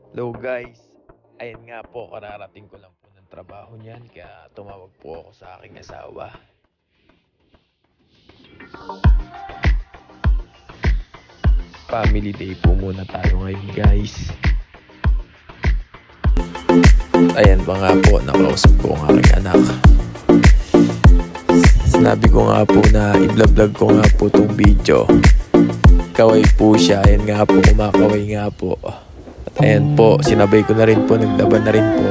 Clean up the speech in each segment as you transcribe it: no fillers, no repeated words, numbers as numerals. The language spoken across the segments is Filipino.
Hello guys, ayun nga po, kararating ko lang po ng trabaho niyan kaya tumawag po ako sa aking asawa. Family day po muna tayo ngayon guys. Ayan pa nga po, nakausap ko ang aking anak. Sinabi ko nga po na i-vlog ko nga po itong video. Kaway po siya, ayan nga po, kumakaway nga po. At ayan po, sinabay ko na rin po, naglaban na rin po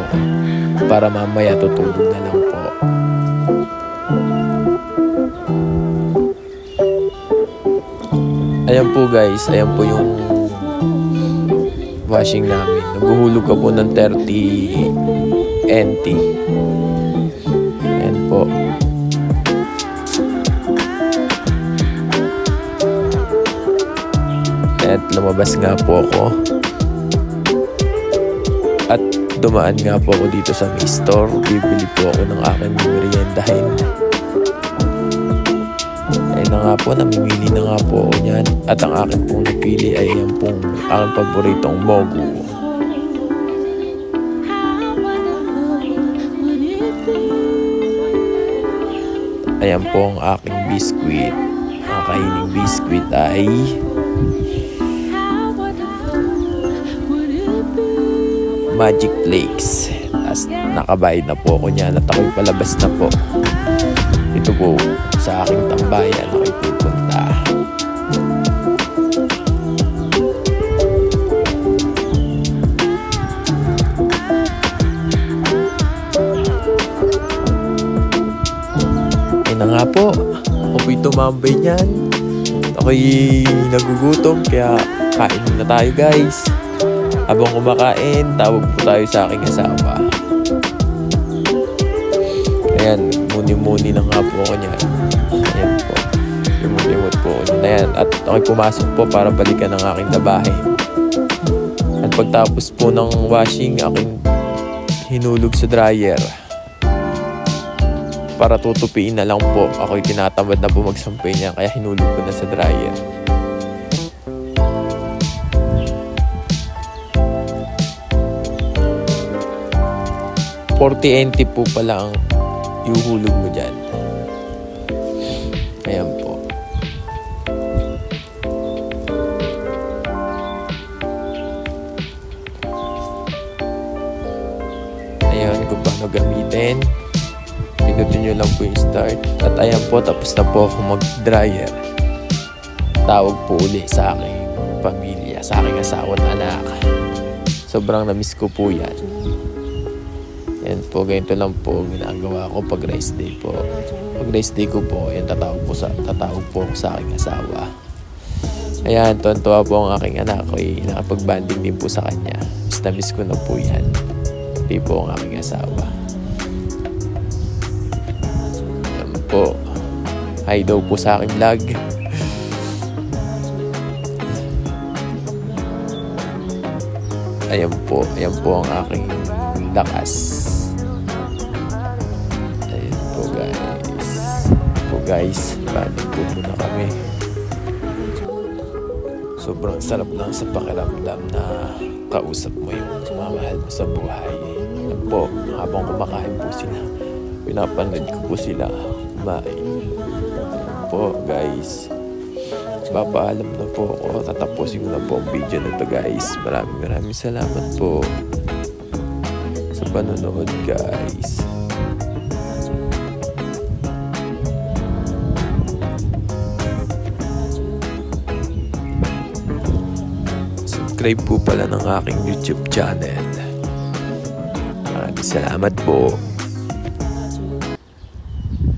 para mamaya tutulog na lang po. Ayan po guys, ayan po yung washing namin. Naghuhulog ka po ng 30 NT. Ayan po. At lumabas nga po ako. At dumaan nga po ako dito sa may store. Bibili po ako ng aking meriendahin. Ayun na nga po, namimili na nga po ako niyan. At ang akin pong napili ay yan pong aking paboritong mogu. Ayan po ang aking biskuit. Ang kaining biskuit ay Magic Flakes. As nakabayad na po ako niyan at ako'y palabas na po. Ito po sa aking tambayan ako'y pupunta. Ayun na nga po, ako po'y tumambay niyan. Ako'y nagugutom kaya kain na tayo guys. Habang kumakain, tawag po tayo sa aking asawa. Ayan, muni-muni na nga po ako niyan. Ayan po, limot-limot po ako niyan. Ayan, at ako'y pumasok po para balikan ang aking labahin. At pagtapos po ng washing, aking hinulog sa dryer. Para tutupiin na lang po. Ako'y tinatamad na po magsampay niya, kaya hinulog ko na sa dryer. $40 po pala ang ihuhulog mo dyan. Ayan po. Ayan kung paano gamitin. Pinutin nyo lang po yung start. At ayan po, tapos na po ako mag-dryer. Tawag po uli sa aking pamilya, sa aking asawa at anak. Sobrang namiss ko po yan. Yan po, ganito lang po ginagawa ko pag rest day po. Pag rest day ko po, yan tatawag po ako sa aking asawa. Ayan, tuwan-tuwa po ang aking anak ko. Nakapag-banding din po sa kanya. Miss ko na po yan. Pati po ang aking asawa. Yan po. Hi daw po sa aking vlog. Ayan po ang aking lakas. Guys, banding po muna kami. Sobrang sarap lang sa pakiramdam na kausap mo yung mamahal mo sa buhay. Yan po, habang kumakain po sila, pinapanood ko po sila kumain. Yan po guys, papaalam na po ako. Tatapusin ko na po ang video na to guys. Maraming salamat po sa panonood guys. Subscribe po pala ng aking YouTube channel. Maraming salamat po.